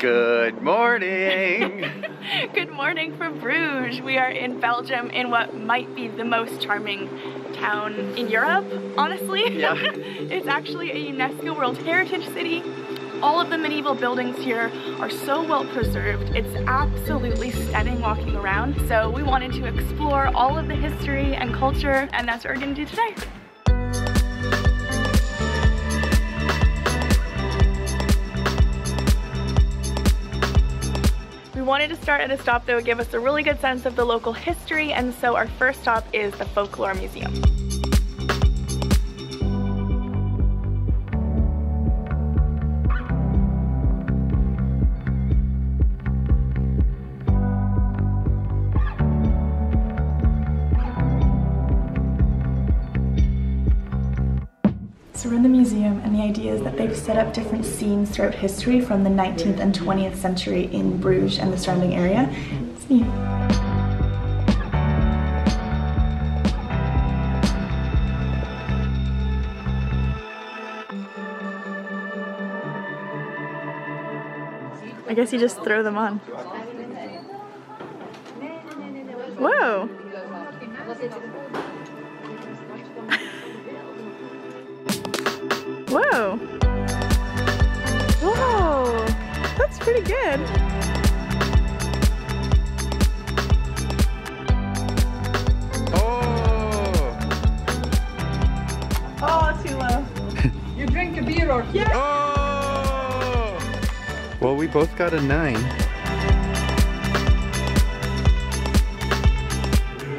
Good morning! Good morning from Bruges. We are in Belgium in what might be the most charming town in Europe, honestly. Yeah. It's actually a UNESCO World Heritage City. All of the medieval buildings here are so well preserved. It's absolutely stunning walking around. So we wanted to explore all of the history and culture, and that's what we're gonna do today. We wanted to start at a stop that would give us a really good sense of the local history, and so our first stop is the Folklore Museum. So we're in the museum, and the idea is that they've set up different scenes throughout history from the 19th and 20th century in Bruges and the surrounding area. It's neat. I guess you just throw them on. Whoa! Whoa! Whoa! That's pretty good. Oh! Oh, too low. You drink a beer or Yeah. Oh! Well, we both got a 9.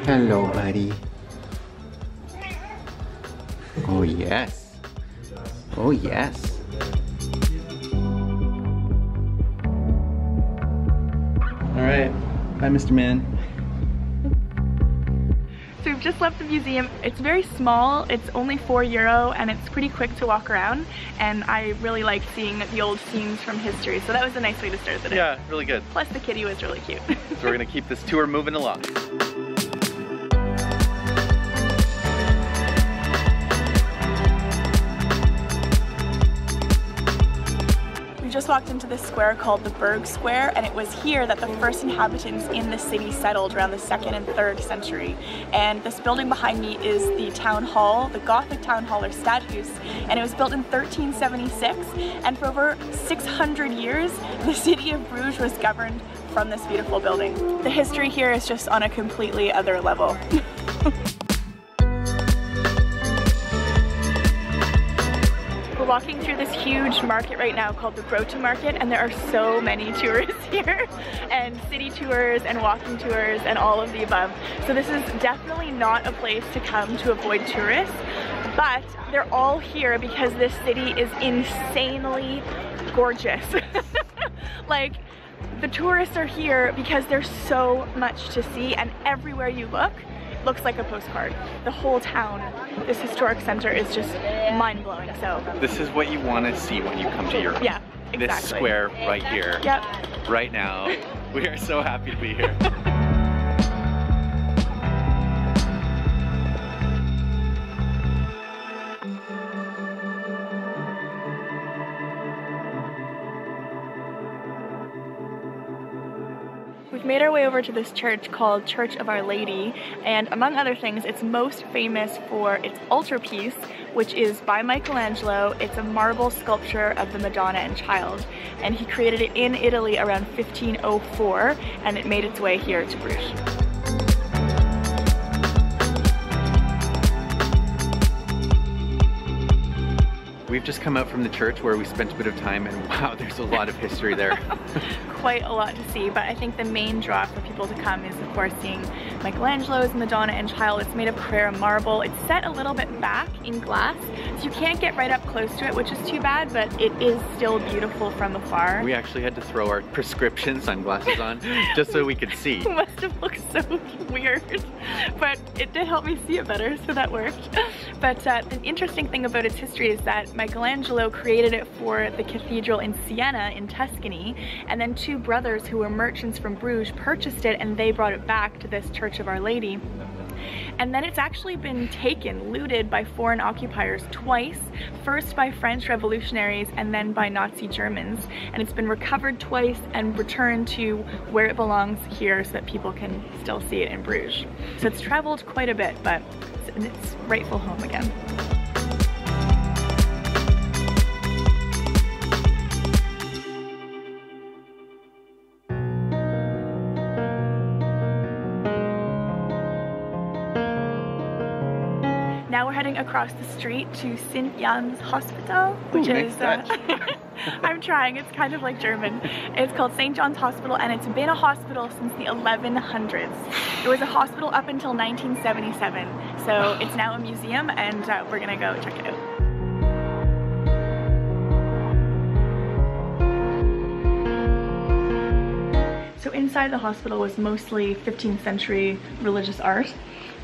Hello, buddy. Oh, yes. Oh, yes. All right. Bye, Mr. Man. So we've just left the museum. It's very small. It's only €4 and it's pretty quick to walk around. And I really like seeing the old scenes from history. So that was a nice way to start the day. Yeah, really good. Plus the kitty was really cute. So we're gonna keep this tour moving along. Just walked into this square called the Bruges Square, and it was here that the first inhabitants in the city settled around the 2nd and 3rd century. And this building behind me is the town hall, the Gothic town hall or Stadhuis, and it was built in 1376, and for over 600 years the city of Bruges was governed from this beautiful building. The history here is just on a completely other level. We're walking through this huge market right now called the Grote Market, and there are so many tourists here, and city tours and walking tours and all of the above. So this is definitely not a place to come to avoid tourists, but they're all here because this city is insanely gorgeous. Like, the tourists are here because there's so much to see, and everywhere you look, looks like a postcard. The whole town, this historic center is just mind-blowing. So this is what you want to see when you come to Europe. Yeah, exactly. This square right here. Yep. Right now. We are so happy to be here. We've made our way over to this church called Church of Our Lady, and among other things, it's most famous for its altarpiece, which is by Michelangelo. It's a marble sculpture of the Madonna and Child, and he created it in Italy around 1504, and it made its way here to Bruges. We've just come out from the church where we spent a bit of time, and wow, there's a lot of history there. Quite a lot to see, but I think the main draw for people to come is, of course, seeing Michelangelo's Madonna and Child. It's made of Carrara marble. It's set a little bit back in glass, so you can't get right up close to it, which is too bad, but it is still beautiful from afar. We actually had to throw our prescription sunglasses on just so we could see. It must have looked so weird, but it did help me see it better, so that worked. But the interesting thing about its history is that Michelangelo created it for the cathedral in Siena in Tuscany, and then two brothers who were merchants from Bruges purchased it, and they brought it back to this Church of Our Lady. And then it's actually been taken, looted by foreign occupiers twice, first by French revolutionaries and then by Nazi Germans. And it's been recovered twice and returned to where it belongs here so that people can still see it in Bruges. So it's traveled quite a bit, but it's in its rightful home again. Now we're heading across the street to St. Jan's Hospital, which is, I'm trying, it's kind of like German. It's called St. John's Hospital, and it's been a hospital since the 1100s. It was a hospital up until 1977, so it's now a museum, and we're gonna go check it out. So inside the hospital was mostly 15th century religious art.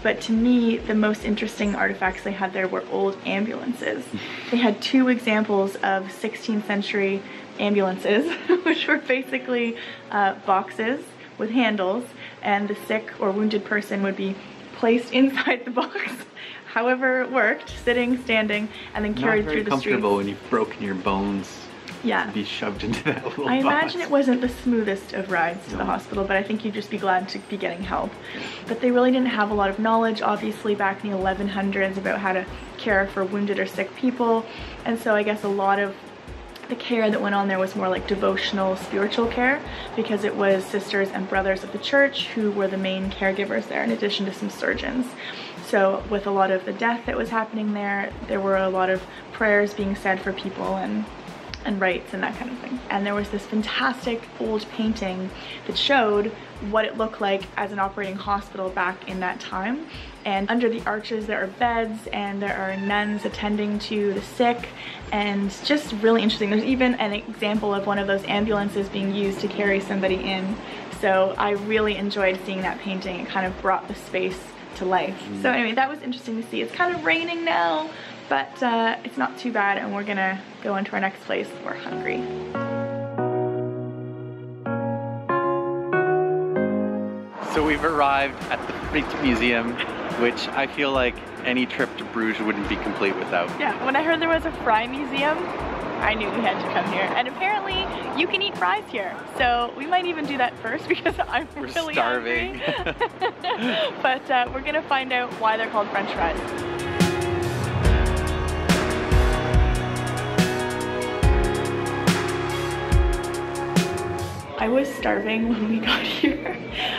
But to me, the most interesting artifacts they had there were old ambulances. They had 2 examples of 16th century ambulances, which were basically boxes with handles, and the sick or wounded person would be placed inside the box, however it worked, sitting, standing, and then carried through the streets. Not very comfortable when you've broken your bones. Yeah. Be shoved into that little box. I imagine it wasn't the smoothest of rides to the hospital, but I think you'd just be glad to be getting help. But they really didn't have a lot of knowledge, obviously, back in the 1100s about how to care for wounded or sick people. And so I guess a lot of the care that went on there was more like devotional, spiritual care, because it was sisters and brothers of the church who were the main caregivers there, in addition to some surgeons. So with a lot of the death that was happening there, there were a lot of prayers being said for people and rites and that kind of thing. And there was this fantastic old painting that showed what it looked like as an operating hospital back in that time. And under the arches there are beds, and there are nuns attending to the sick, and just really interesting. There's even an example of one of those ambulances being used to carry somebody in. So I really enjoyed seeing that painting. It kind of brought the space to life. So anyway, that was interesting to see. It's kind of raining now, but it's not too bad, and we're gonna go into our next place. We're hungry. So we've arrived at the Folklore Museum, which I feel like any trip to Bruges wouldn't be complete without. Yeah, when I heard there was a fry museum, I knew we had to come here. And apparently you can eat fries here. So we might even do that first because I'm really starving. But we're gonna find out why they're called French fries. I was starving when we got here,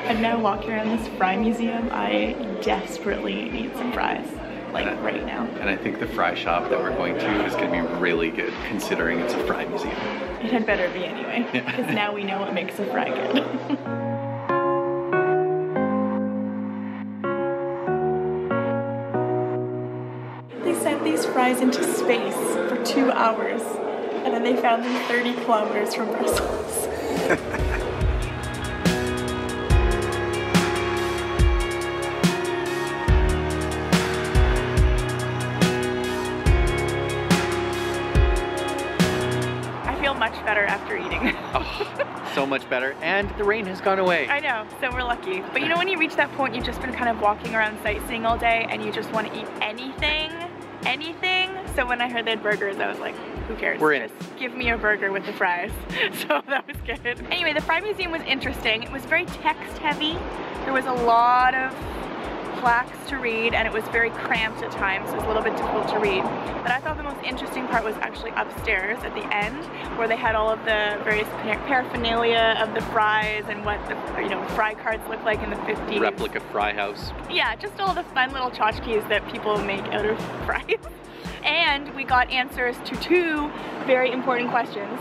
and now walking around this fry museum, I desperately need some fries, like right now. And I think the fry shop that we're going to is going to be really good, considering it's a fry museum. It had better be anyway, because now we know what makes a fry good. They sent these fries into space for 2 hours, and then they found them 30 kilometers from Brussels. I feel much better after eating. Oh, so much better, and the rain has gone away. I know, so we're lucky. But you know when you reach that point, you've just been kind of walking around sightseeing all day and you just want to eat anything. So when I heard they had burgers, I was like, who cares? We're in. Just give me a burger with the fries. So that was good. Anyway, the fry museum was interesting. It was very text heavy. There was a lot of plaques to read, and it was very cramped at times, so it was a little bit difficult to read. But I thought the most interesting part was actually upstairs at the end, where they had all of the various paraphernalia of the fries and what the fry carts looked like in the 50s. Replica fry house. Yeah, just all the fun little tchotchkes that people make out of fries. And we got answers to 2 very important questions.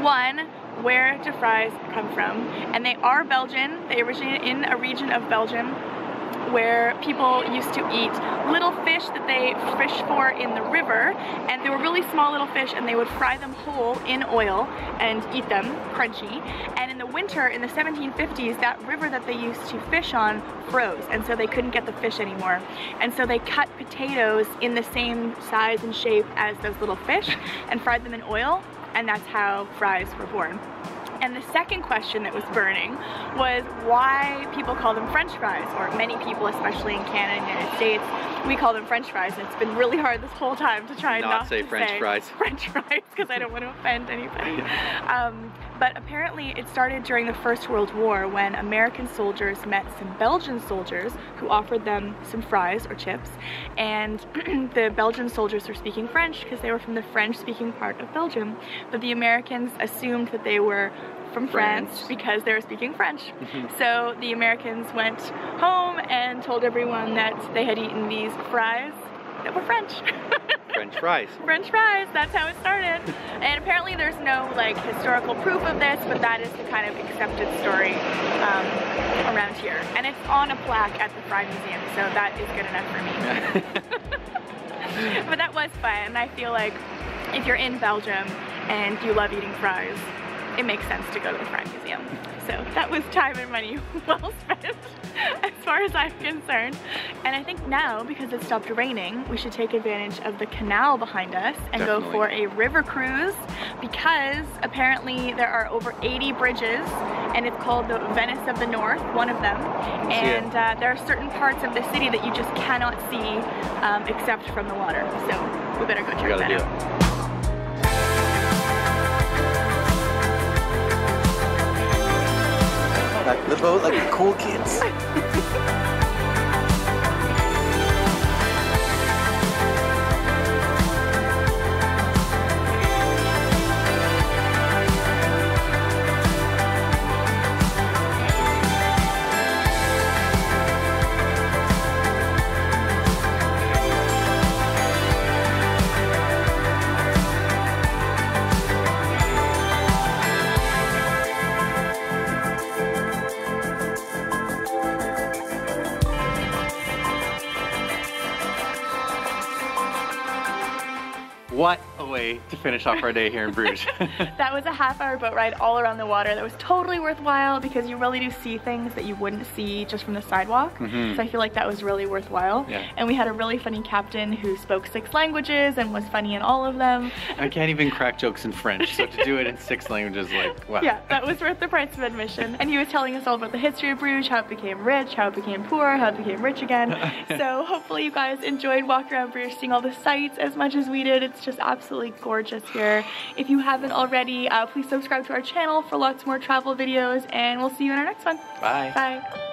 One, where do fries come from? And they are Belgian. They originated in a region of Belgium where people used to eat little fish that they fished for in the river, and they were really small little fish, and they would fry them whole in oil and eat them crunchy. And in the winter, in the 1750s, that river that they used to fish on froze, and so they couldn't get the fish anymore. And so they cut potatoes in the same size and shape as those little fish and fried them in oil, and that's how fries were born. And the second question that was burning was why people call them French fries, or many people, especially in Canada and the United States, we call them French fries. And it's been really hard this whole time to try not to say French fries because I don't want to offend anybody. But apparently it started during the First World War when American soldiers met some Belgian soldiers who offered them some fries or chips, and the Belgian soldiers were speaking French because they were from the French-speaking part of Belgium, but the Americans assumed that they were from France because they were speaking French. So the Americans went home and told everyone that they had eaten these fries that were French. French fries. French fries, that's how it started. And apparently there's no like historical proof of this, but that is the kind of accepted story around here. And it's on a plaque at the Fry Museum, so that is good enough for me. But that was fun, and I feel like if you're in Belgium and you love eating fries, it makes sense to go to the Fry Museum. So that was time and money well spent as far as I'm concerned. And I think now, because it stopped raining, we should take advantage of the canal behind us and go for a river cruise, because apparently there are over 80 bridges, and it's called the Venice of the North, one of them. And there are certain parts of the city that you just cannot see except from the water. So we better go check that out. Back to the boat like the cool kids. What a way to finish off our day here in Bruges. That was a half-hour boat ride all around the water that was totally worthwhile, because you really do see things that you wouldn't see just from the sidewalk. So I feel like that was really worthwhile. And we had a really funny captain who spoke 6 languages and was funny in all of them. I can't even crack jokes in French, so to do it in 6 languages, like, wow. Yeah, that was worth the price of admission. And he was telling us all about the history of Bruges, how it became rich, how it became poor, how it became rich again. So hopefully you guys enjoyed walking around Bruges, seeing all the sights as much as we did. It's just absolutely gorgeous here. If you haven't already, please subscribe to our channel for lots more travel videos, and we'll see you in our next one. Bye. Bye.